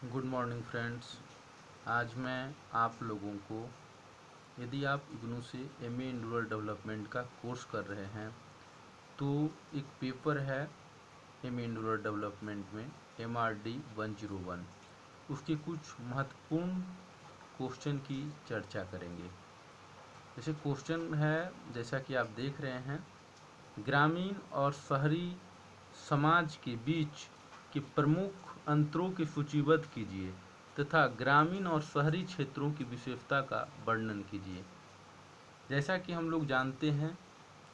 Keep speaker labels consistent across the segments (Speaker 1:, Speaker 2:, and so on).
Speaker 1: Good morning friends. आज मैं आप लोगों को, यदि आप इग्नू से एमए इन रूरल डेवलपमेंट का कोर्स कर रहे हैं तो एक पेपर है एमए इन रूरल डेवलपमेंट में MRD 101, उसके कुछ महत्वपूर्ण क्वेश्चन की चर्चा करेंगे। जैसे क्वेश्चन है, जैसा कि आप देख रहे हैं, ग्रामीण और शहरी समाज के बीच के प्रमुख अंतरों की सूचीबद्ध कीजिए तथा ग्रामीण और शहरी क्षेत्रों की विशेषता का वर्णन कीजिए। जैसा कि हम लोग जानते हैं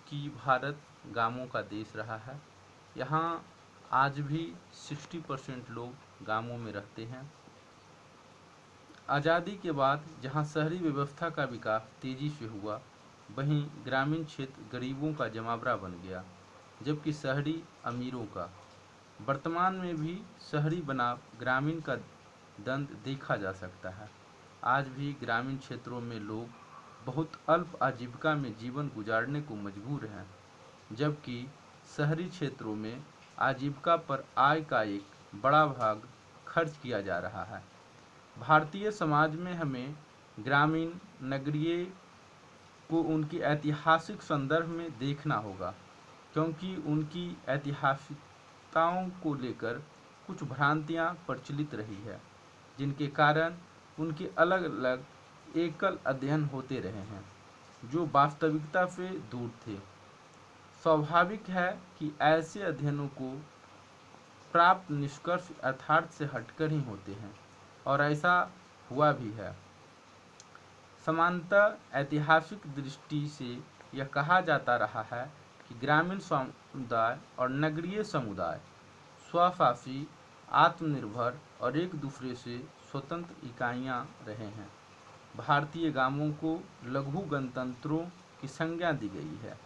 Speaker 1: कि भारत गांवों का देश रहा है। यहाँ आज भी 60% लोग गांवों में रहते हैं। आज़ादी के बाद जहाँ शहरी व्यवस्था का विकास तेज़ी से हुआ, वहीं ग्रामीण क्षेत्र गरीबों का जमावड़ा बन गया, जबकि शहरी अमीरों का। वर्तमान में भी शहरी बनाम ग्रामीण का द्वंद्व देखा जा सकता है। आज भी ग्रामीण क्षेत्रों में लोग बहुत अल्प आजीविका में जीवन गुजारने को मजबूर हैं, जबकि शहरी क्षेत्रों में आजीविका पर आय का एक बड़ा भाग खर्च किया जा रहा है। भारतीय समाज में हमें ग्रामीण नगरीय को उनके ऐतिहासिक संदर्भ में देखना होगा, क्योंकि उनकी ऐतिहासिकताओं को लेकर कुछ भ्रांतियाँ प्रचलित रही है, जिनके कारण उनके अलग अलग एकल अध्ययन होते रहे हैं जो वास्तविकता से दूर थे। स्वाभाविक है कि ऐसे अध्ययनों को प्राप्त निष्कर्ष यथार्थ से हटकर ही होते हैं, और ऐसा हुआ भी है। समानतः ऐतिहासिक दृष्टि से यह कहा जाता रहा है कि ग्रामीण समुदाय और नगरीय समुदाय स्वशासी, आत्मनिर्भर और एक दूसरे से स्वतंत्र इकाइयां रहे हैं। भारतीय गांवों को लघु गणतंत्रों की संज्ञा दी गई है।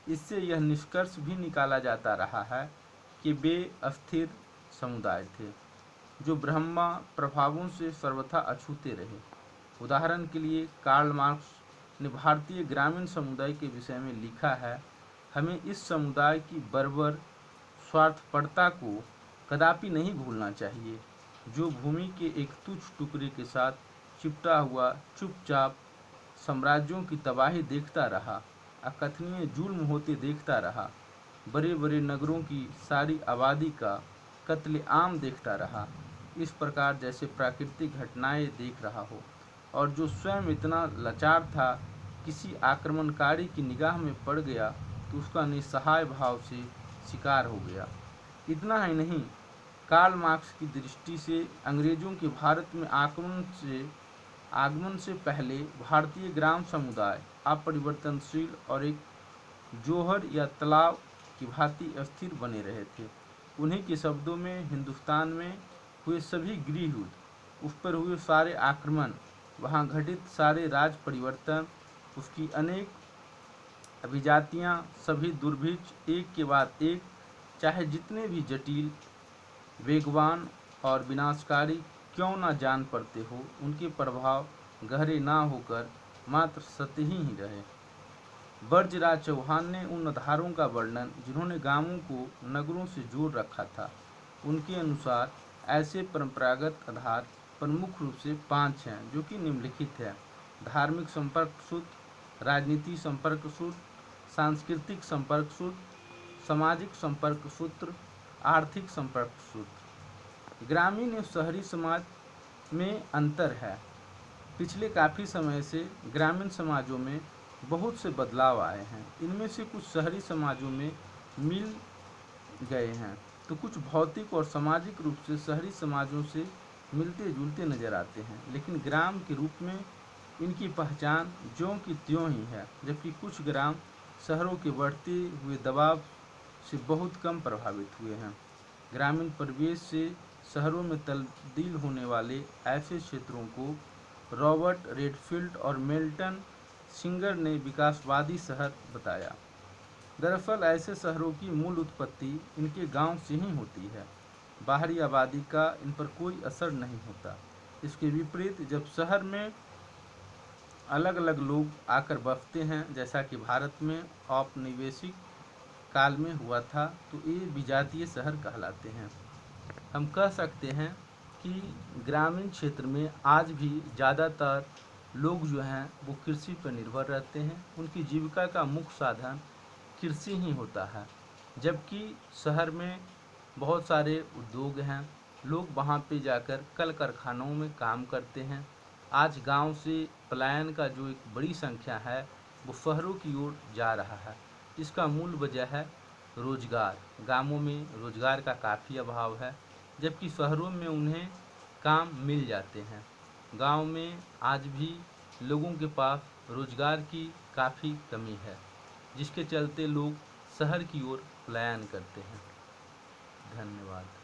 Speaker 1: इससे यह निष्कर्ष भी निकाला जाता रहा है कि वे अस्थिर समुदाय थे जो ब्रह्मा प्रभावों से सर्वथा अछूते रहे। उदाहरण के लिए कार्ल मार्क्स ने भारतीय ग्रामीण समुदाय के विषय में लिखा है, हमें इस समुदाय की बर्बर स्वार्थपरता को कदापि नहीं भूलना चाहिए, जो भूमि के एक तुच्छ टुकड़े के साथ चिपटा हुआ चुपचाप साम्राज्यों की तबाही देखता रहा, अकथनीय जुल्म होते देखता रहा, बड़े बड़े नगरों की सारी आबादी का कत्लेआम देखता रहा, इस प्रकार जैसे प्राकृतिक घटनाएं देख रहा हो, और जो स्वयं इतना लाचार था, किसी आक्रमणकारी की निगाह में पड़ गया तो उसका निस्सहाय भाव से शिकार हो गया। इतना ही नहीं, कार्ल मार्क्स की दृष्टि से अंग्रेजों के भारत में आगमन से पहले भारतीय ग्राम समुदाय अपरिवर्तनशील और एक जोहर या तालाब की भांति अस्थिर बने रहे थे। उन्हीं के शब्दों में, हिंदुस्तान में हुए सभी गृह युद्ध, उस पर हुए सारे आक्रमण, वहाँ घटित सारे राज परिवर्तन, उसकी अनेक अभिजातियाँ, सभी दुर्भिक्ष एक के बाद एक, चाहे जितने भी जटिल, वेगवान और विनाशकारी क्यों न जान पड़ते हो, उनके प्रभाव गहरे ना होकर मात्र सतही ही रहे। ब्रजराज चौहान ने उन आधारों का वर्णन जिन्होंने गांवों को नगरों से जोड़ रखा था। उनके अनुसार ऐसे परंपरागत आधार प्रमुख रूप से 5 हैं, जो कि निम्नलिखित है: धार्मिक संपर्क सूत्र, राजनीति संपर्क सूत्र, सांस्कृतिक संपर्क सूत्र, सामाजिक संपर्क सूत्र, आर्थिक संपर्क सूत्र। ग्रामीण एवं शहरी समाज में अंतर है। पिछले काफ़ी समय से ग्रामीण समाजों में बहुत से बदलाव आए हैं। इनमें से कुछ शहरी समाजों में मिल गए हैं, तो कुछ भौतिक और सामाजिक रूप से शहरी समाजों से मिलते जुलते नजर आते हैं, लेकिन ग्राम के रूप में इनकी पहचान ज्यों की त्यों ही है, जबकि कुछ ग्राम शहरों के बढ़ते हुए दबाव से बहुत कम प्रभावित हुए हैं। ग्रामीण परिवेश से शहरों में तब्दील होने वाले ऐसे क्षेत्रों को रॉबर्ट रेडफील्ड और मेल्टन सिंगर ने विकासवादी शहर बताया। दरअसल ऐसे शहरों की मूल उत्पत्ति इनके गांव से ही होती है। बाहरी आबादी का इन पर कोई असर नहीं होता। इसके विपरीत जब शहर में अलग अलग लोग आकर बसते हैं, जैसा कि भारत में औपनिवेशिक काल में हुआ था, तो ये विजातीय शहर कहलाते हैं। हम कह सकते हैं कि ग्रामीण क्षेत्र में आज भी ज़्यादातर लोग जो हैं वो कृषि पर निर्भर रहते हैं। उनकी जीविका का मुख्य साधन कृषि ही होता है। जबकि शहर में बहुत सारे उद्योग हैं, लोग वहाँ पे जाकर कल कारखानों में काम करते हैं। आज गांव से पलायन का जो एक बड़ी संख्या है वो शहरों की ओर जा रहा है। इसका मूल वजह है रोजगार। गांवों में रोजगार का काफ़ी अभाव है, जबकि शहरों में उन्हें काम मिल जाते हैं। गांव में आज भी लोगों के पास रोजगार की काफ़ी कमी है, जिसके चलते लोग शहर की ओर पलायन करते हैं। धन्यवाद।